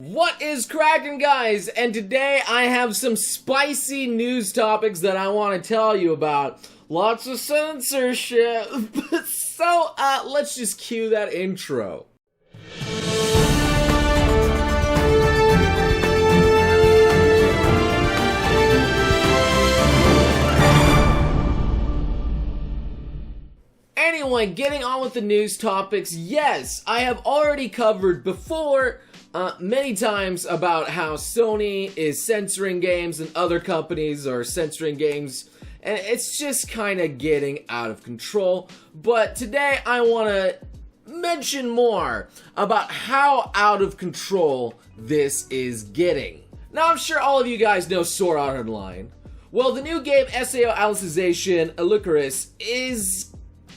What is cracking, guys? And today I have some spicy news topics that I want to tell you about. Lots of censorship. So, let's just cue that intro. Anyway, getting on with the news topics. Yes, I have already covered before many times about how Sony is censoring games and other companies are censoring games, and it's just kind of getting out of control. But today I want to mention more about how out of control this is getting. Now, I'm sure all of you guys know Sword Art Online. Well, the new game SAO Alicization Outrage is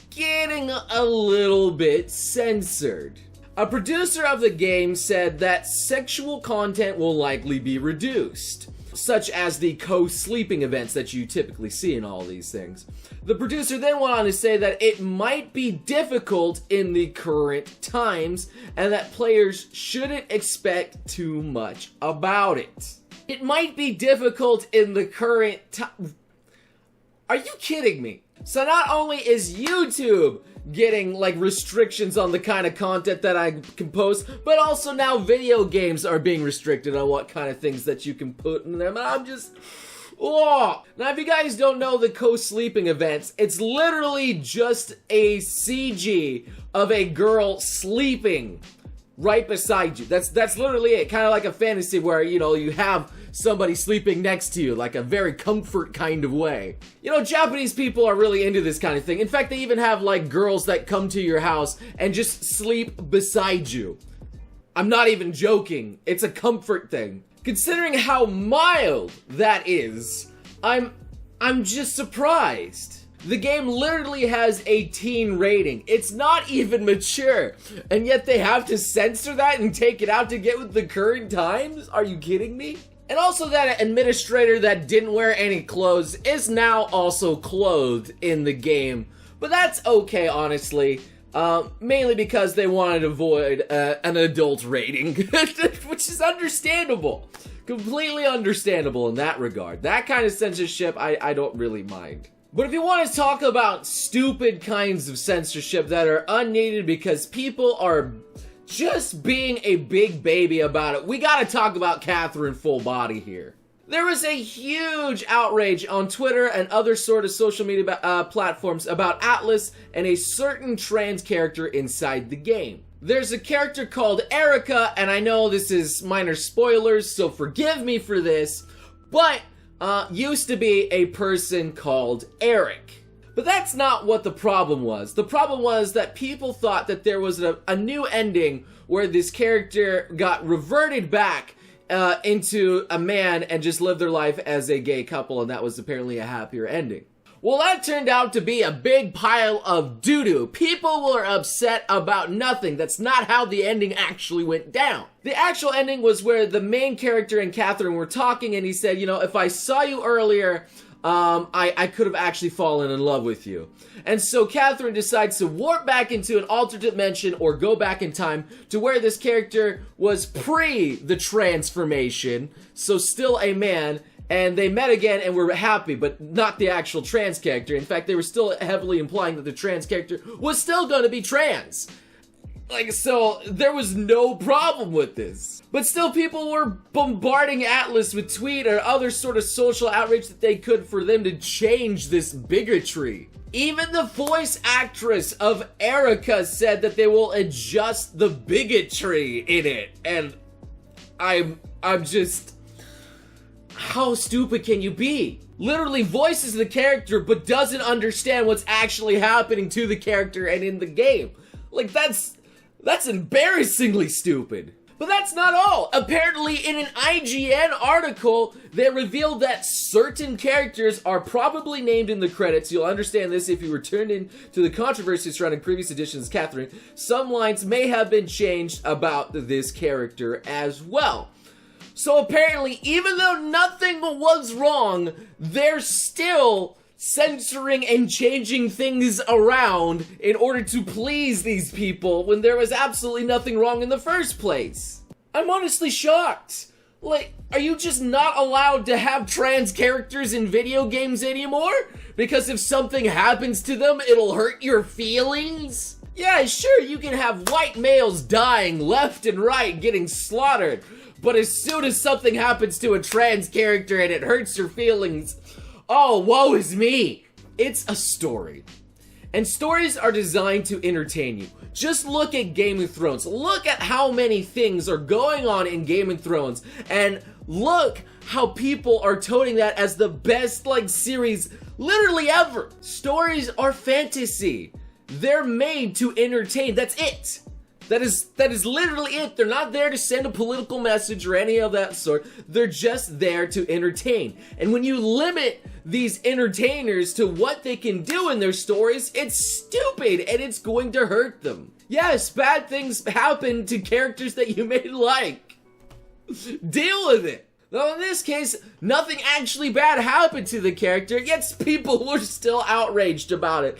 getting a little bit censored. A producer of the game said that sexual content will likely be reduced, such as the co-sleeping events that you typically see in all these things. The producer then went on to say that it might be difficult in the current times and that players shouldn't expect too much about it. It might be difficult in the current time. Are you kidding me? So not only is YouTube getting like restrictions on the kind of content that I can post, but also now video games are being restricted on what kind of things that you can put in them. And I'm just, oh. Now, if you guys don't know the co-sleeping events, it's literally just a CG of a girl sleeping right beside you. That's literally it. Kind of like a fantasy where, you know, you have somebody sleeping next to you, like a very comfort kind of way. You know, Japanese people are really into this kind of thing. In fact, they even have like girls that come to your house and just sleep beside you. I'm not even joking. It's a comfort thing. Considering how mild that is, I'm just surprised. The game literally has a teen rating. It's not even mature. And yet they have to censor that and take it out to get with the current times? Are you kidding me? And also that administrator that didn't wear any clothes is now also clothed in the game. But that's okay, honestly. Mainly because they wanted to avoid an adult rating, which is understandable. Completely understandable in that regard. That kind of censorship, I don't really mind. But if you want to talk about stupid kinds of censorship that are unneeded because people are just being a big baby about it, we gotta talk about Catherine Full Body here. There was a huge outrage on Twitter and other sort of social media platforms about Atlas and a certain trans character inside the game. There's a character called Erica, and I know this is minor spoilers, so forgive me for this, but used to be a person called Eric. But that's not what the problem was. The problem was that people thought that there was a new ending where this character got reverted back into a man and just lived their life as a gay couple, and that was apparently a happier ending. Well, that turned out to be a big pile of doo-doo. People were upset about nothing. That's not how the ending actually went down. The actual ending was where the main character and Catherine were talking, and he said, you know, if I saw you earlier, I could have actually fallen in love with you. And so Catherine decides to warp back into an alternate dimension or go back in time to where this character was pre the transformation, so still a man, and they met again and were happy, but not the actual trans character. In fact, they were still heavily implying that the trans character was still going to be trans. Like, so there was no problem with this. But still, people were bombarding Atlas with tweet or other sort of social outrage that they could for them to change this bigotry. Even the voice actress of Erica said that they will adjust the bigotry in it. And I'm just, how stupid can you be? Literally voices the character but doesn't understand what's actually happening to the character and in the game. Like, that's embarrassingly stupid. But that's not all. Apparently, in an IGN article, they revealed that certain characters are probably named in the credits. You'll understand this if you were turned into the controversy surrounding previous editions of Catherine. Some lines may have been changed about this character as well. So apparently, even though nothing was wrong, they're still censoring and changing things around in order to please these people when there was absolutely nothing wrong in the first place. I'm honestly shocked. Like, are you just not allowed to have trans characters in video games anymore? Because if something happens to them, it'll hurt your feelings? Yeah, sure, you can have white males dying left and right, getting slaughtered. But as soon as something happens to a trans character and it hurts your feelings, oh, woe is me. It's a story. And stories are designed to entertain you. Just look at Game of Thrones. Look at how many things are going on in Game of Thrones. And look how people are toting that as the best, like, series literally ever. Stories are fantasy. They're made to entertain. That's it. That is literally it. They're not there to send a political message or any of that sort. They're just there to entertain. And when you limit these entertainers to what they can do in their stories, it's stupid and it's going to hurt them. Yes, bad things happen to characters that you may like. Deal with it. Though in this case, nothing actually bad happened to the character, yet people were still outraged about it.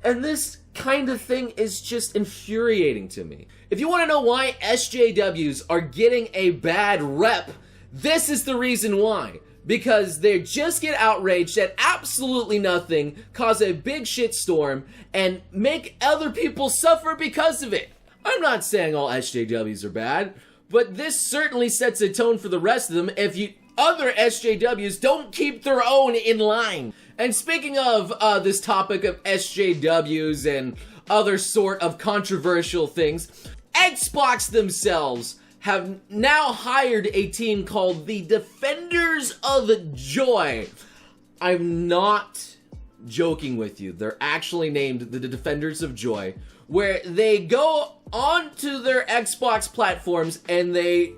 And this kind of thing is just infuriating to me. If you want to know why SJWs are getting a bad rep, this is the reason why. Because they just get outraged at absolutely nothing, cause a big shitstorm, and make other people suffer because of it. I'm not saying all SJWs are bad, but this certainly sets a tone for the rest of them if other SJWs don't keep their own in line. And speaking of this topic of SJWs and other sort of controversial things, Xbox themselves have now hired a team called the Defenders of Joy. I'm not joking with you. They're actually named the Defenders of Joy, where they go onto their Xbox platforms and they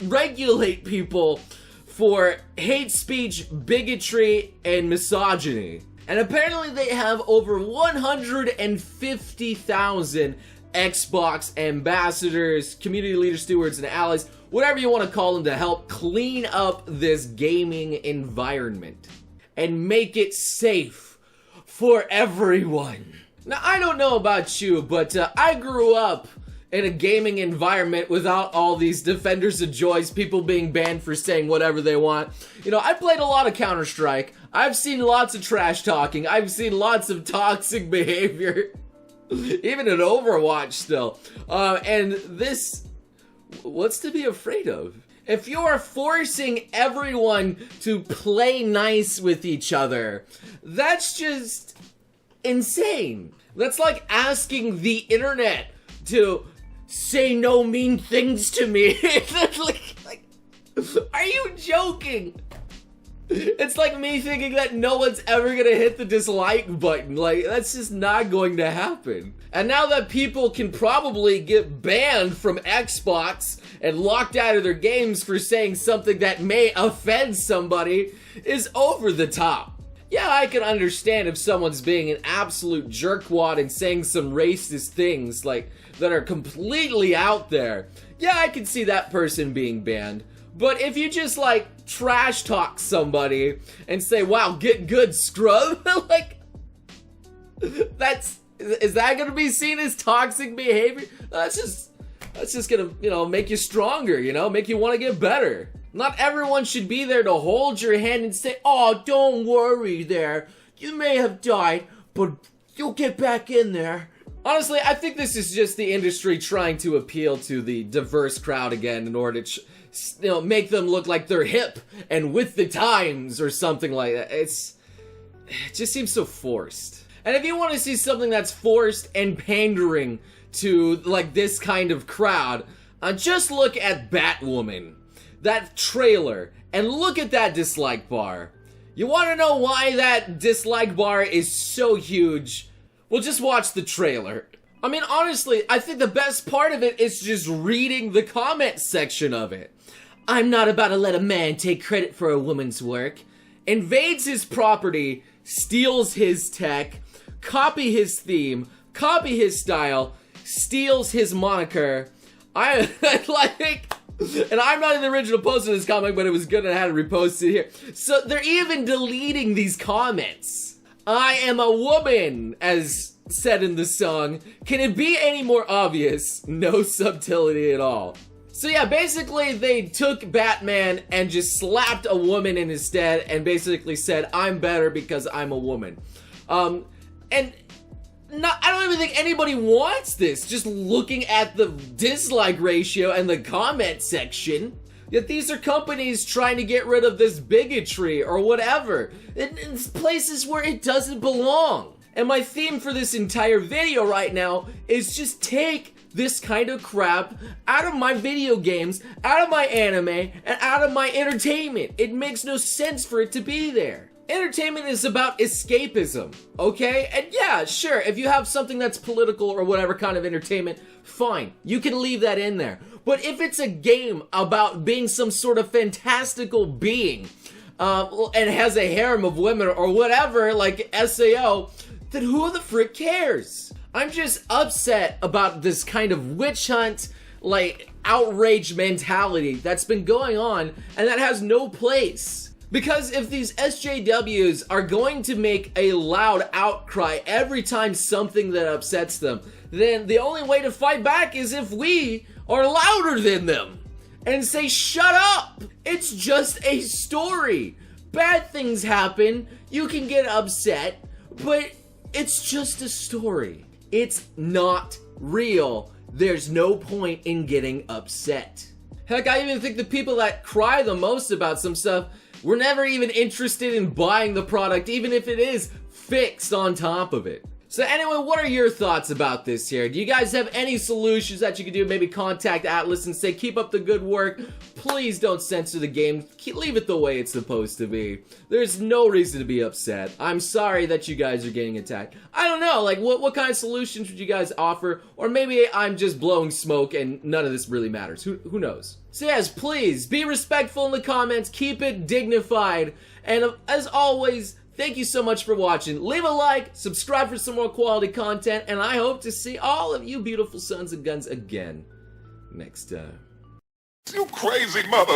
regulate people for hate speech, bigotry, and misogyny. And apparently they have over 150,000 Xbox ambassadors, community leader stewards, and allies, whatever you want to call them, to help clean up this gaming environment and make it safe for everyone. Now, I don't know about you, but I grew up in a gaming environment without all these Defenders of Joys, people being banned for saying whatever they want. You know, I played a lot of Counter-Strike. I've seen lots of trash talking. I've seen lots of toxic behavior. Even in Overwatch still. And this, what's to be afraid of? If you are forcing everyone to play nice with each other, that's just insane. That's like asking the internet to say no mean things to me. like, are you joking? It's like me thinking that no one's ever gonna hit the dislike button. Like, that's just not going to happen. And now that people can probably get banned from Xbox and locked out of their games for saying something that may offend somebody is over the top. Yeah, I can understand if someone's being an absolute jerkwad and saying some racist things, like, that are completely out there. Yeah, I can see that person being banned. But if you just, like, trash talk somebody and say, wow, get good, scrub, like, is that gonna be seen as toxic behavior? That's just gonna, you know, make you stronger, you know, make you want to get better. Not everyone should be there to hold your hand and say, oh, don't worry there. You may have died, but you'll get back in there. Honestly, I think this is just the industry trying to appeal to the diverse crowd again in order to, you know, make them look like they're hip and with the times or something like that. It just seems so forced. And if you want to see something that's forced and pandering to, like, this kind of crowd, just look at Batwoman. That trailer, and look at that dislike bar. You want to know why that dislike bar is so huge? Well, just watch the trailer. I mean, honestly, I think the best part of it is just reading the comment section of it. I'm not about to let a man take credit for a woman's work. Invades his property, steals his tech, copy his theme, copy his style, steals his moniker. I like... And I'm not in the original post of this comic, but it was good and I had to repost it here. So they're even deleting these comments. I am a woman, as said in the song. Can it be any more obvious? No subtlety at all. So yeah, basically they took Batman and just slapped a woman in his stead and basically said, I'm better because I'm a woman. And I don't even think anybody wants this, just looking at the dislike ratio and the comment section. Yet these are companies trying to get rid of this bigotry or whatever in places where it doesn't belong. And my theme for this entire video right now is just take this kind of crap out of my video games, out of my anime, and out of my entertainment. It makes no sense for it to be there. Entertainment is about escapism, okay? And yeah, sure, if you have something that's political or whatever kind of entertainment, fine, you can leave that in there. But if it's a game about being some sort of fantastical being, and has a harem of women or whatever, like SAO, then who the frick cares? I'm just upset about this kind of witch hunt, like, outrage mentality that's been going on and that has no place. Because if these SJWs are going to make a loud outcry every time something that upsets them, then the only way to fight back is if we are louder than them and say, shut up! It's just a story. Bad things happen, you can get upset, but it's just a story. It's not real. There's no point in getting upset. Heck, I even think the people that cry the most about some stuff were never even interested in buying the product, even if it is fixed on top of it. So anyway, what are your thoughts about this here? Do you guys have any solutions that you could do? Maybe contact Atlas and say, keep up the good work. Please don't censor the game. Leave it the way it's supposed to be. There's no reason to be upset. I'm sorry that you guys are getting attacked. I don't know, like, what kind of solutions would you guys offer? Or maybe I'm just blowing smoke and none of this really matters. Who knows? So yes, please, be respectful in the comments. Keep it dignified. And as always, thank you so much for watching. Leave a like, subscribe for some more quality content, and I hope to see all of you beautiful sons of guns again next time. You crazy mother...